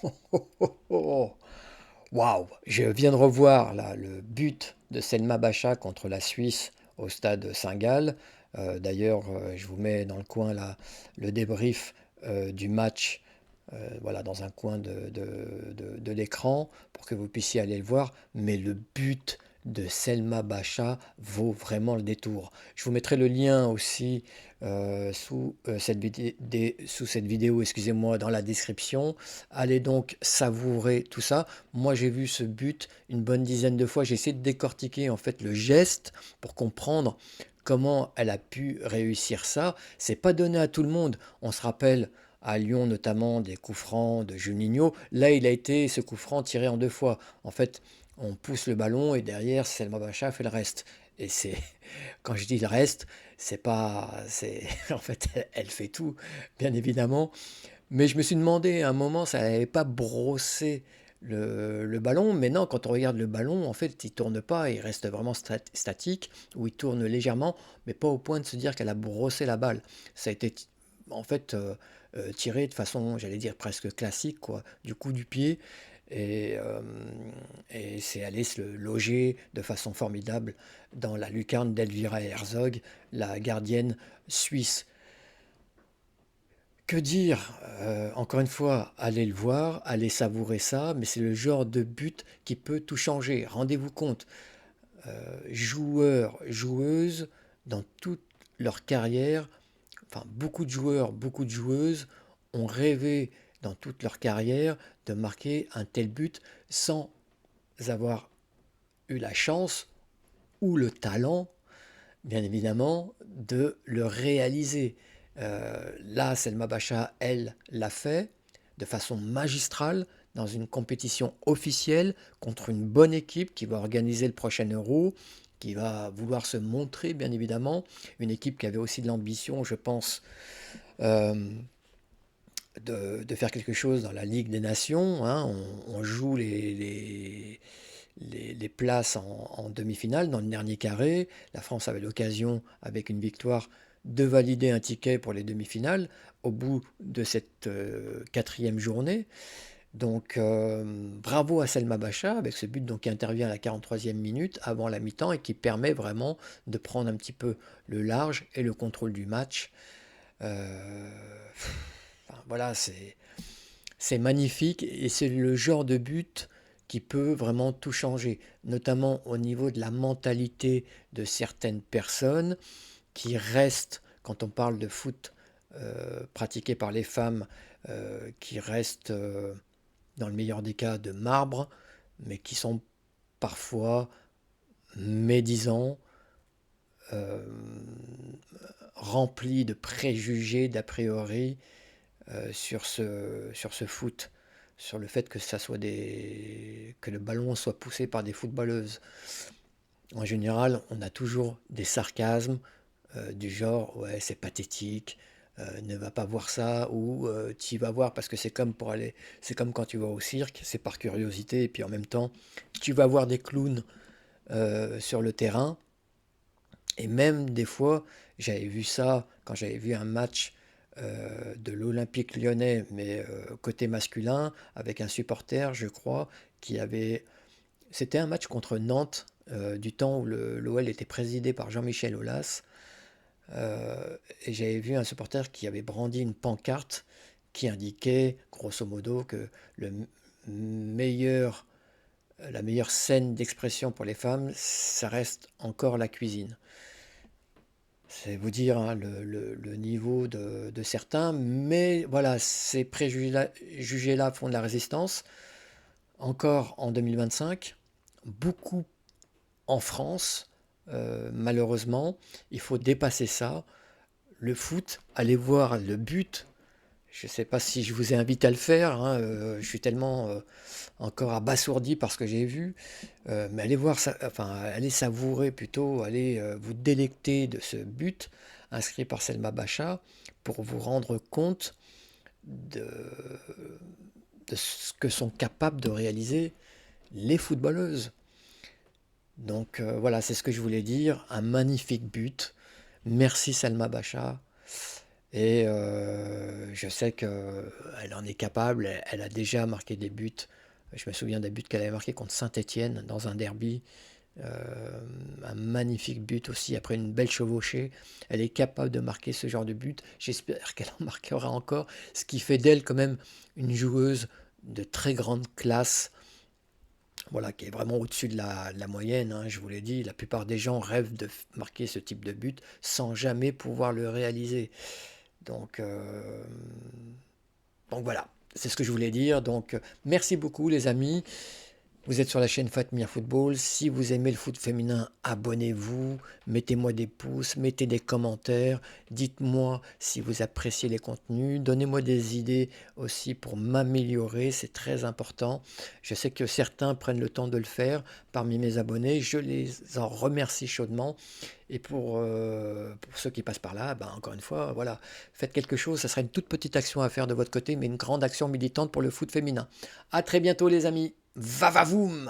Oh, oh, oh. Waouh! Je viens de revoir là le but de Selma Bacha contre la Suisse au stade Saint-Gall. D'ailleurs, je vous mets dans le coin là le débrief du match, voilà, dans un coin de l'écran pour que vous puissiez aller le voir. Mais le but de Selma Bacha vaut vraiment le détour. Je vous mettrai le lien aussi sous cette vidéo, excusez-moi, dans la description. Allez donc savourer tout ça. Moi, j'ai vu ce but une bonne dizaine de fois. J'ai essayé de décortiquer en fait le geste pour comprendre comment elle a pu réussir ça. C'est pas donné à tout le monde. On se rappelle à Lyon notamment des coups francs de Juninho. Là, il a été ce coup franc tiré en deux fois. En fait, on pousse le ballon et derrière, Selma Bacha fait le reste. Et c'est quand je dis le reste, c'est pas, c'est en fait, elle fait tout, bien évidemment. Mais je me suis demandé à un moment, ça n'avait pas brossé le ballon. Mais non, quand on regarde le ballon, en fait, il tourne pas, il reste vraiment statique, ou il tourne légèrement, mais pas au point de se dire qu'elle a brossé la balle. Ça a été en fait tiré de façon, j'allais dire presque classique, quoi, du coup du pied. Et, euh, et c'est allé se loger de façon formidable dans la lucarne d'Elvira Herzog, la gardienne suisse. Que dire? Encore une fois, allez le voir, allez savourer ça, mais c'est le genre de but qui peut tout changer. Rendez-vous compte, joueurs, joueuses, dans toute leur carrière, enfin beaucoup de joueurs, beaucoup de joueuses ont rêvé dans toute leur carrière de marquer un tel but sans avoir eu la chance ou le talent, bien évidemment, de le réaliser. Là, Selma Bacha, elle, l'a fait de façon magistrale dans une compétition officielle contre une bonne équipe qui va organiser le prochain Euro, qui va vouloir se montrer, bien évidemment. Une équipe qui avait aussi de l'ambition, je pense, euh, de faire quelque chose dans la Ligue des Nations, hein. On joue les places en demi-finale dans le dernier carré. La France avait l'occasion, avec une victoire, de valider un ticket pour les demi-finales au bout de cette quatrième journée. Donc bravo à Selma Bacha avec ce but donc, qui intervient à la 43e minute avant la mi-temps et qui permet vraiment de prendre un petit peu le large et le contrôle du match. Euh, enfin, voilà, c'est magnifique et c'est le genre de but qui peut vraiment tout changer, notamment au niveau de la mentalité de certaines personnes qui restent, quand on parle de foot pratiqué par les femmes, qui restent, dans le meilleur des cas, de marbre, mais qui sont parfois médisants, euh, remplis de préjugés, d'a priori, sur ce foot, sur le fait que ça soit que le ballon soit poussé par des footballeuses. En général, on a toujours des sarcasmes du genre ouais c'est pathétique, ne va pas voir ça ou tu vas voir parce que c'est comme quand tu vas au cirque, c'est par curiosité et puis en même temps tu vas voir des clowns sur le terrain et même des fois, j'avais vu ça quand j'avais vu un match de l'Olympique lyonnais, mais côté masculin, avec un supporter, je crois, qui avait... C'était un match contre Nantes, du temps où l'OL était présidé par Jean-Michel Aulas. Et j'avais vu un supporter qui avait brandi une pancarte qui indiquait, grosso modo, que le meilleur, la meilleure scène d'expression pour les femmes, ça reste encore la cuisine. C'est vous dire hein, le niveau de certains, mais voilà, ces préjugés-là font de la résistance. Encore en 2025, beaucoup en France, malheureusement, il faut dépasser ça. Le foot, allez voir le but. Je ne sais pas si je vous ai invité à le faire, hein, je suis tellement encore abasourdi par ce que j'ai vu. Mais allez voir ça, enfin, allez savourer plutôt, allez vous délecter de ce but inscrit par Selma Bacha pour vous rendre compte de, de ce que sont capables de réaliser les footballeuses. Donc voilà, c'est ce que je voulais dire. Un magnifique but. Merci Selma Bacha. Et je sais qu'elle en est capable, elle a déjà marqué des buts. Je me souviens des buts qu'elle avait marqués contre Saint-Étienne dans un derby. Un magnifique but aussi après une belle chevauchée. Elle est capable de marquer ce genre de but. J'espère qu'elle en marquera encore, ce qui fait d'elle quand même une joueuse de très grande classe, voilà, qui est vraiment au-dessus de la moyenne, hein. Je vous l'ai dit, la plupart des gens rêvent de marquer ce type de but sans jamais pouvoir le réaliser. Donc, euh, donc voilà, c'est ce que je voulais dire. Donc merci beaucoup les amis. Vous êtes sur la chaîne Fatmir Football. Si vous aimez le foot féminin, abonnez-vous, mettez-moi des pouces, mettez des commentaires, dites-moi si vous appréciez les contenus, donnez-moi des idées aussi pour m'améliorer, c'est très important. Je sais que certains prennent le temps de le faire parmi mes abonnés, je les en remercie chaudement. Et pour ceux qui passent par là, ben, encore une fois, voilà, faites quelque chose, ça sera une toute petite action à faire de votre côté, mais une grande action militante pour le foot féminin. À très bientôt les amis. Va va voum!